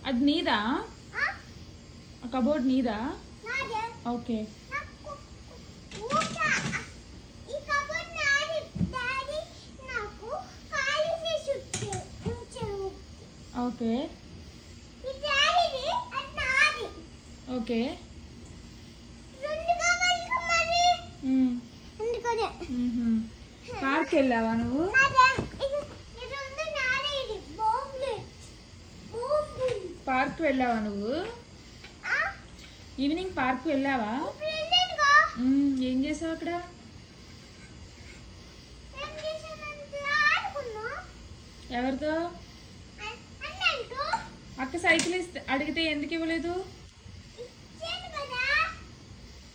అది నీదా? కబోర్డ్ నీదా? ఓకే. Okay okay. పార్క్ వెళ్ళావా నువ్వు? పార్క్ వెళ్ళావా నువ్వు? ఈవినింగ్ పార్క్ వెళ్ళావా? ఏం చేసావు అక్కడ? ఎవరితో? అక్క సైకిల్ అడిగితే ఎందుకు ఇవ్వలేదు?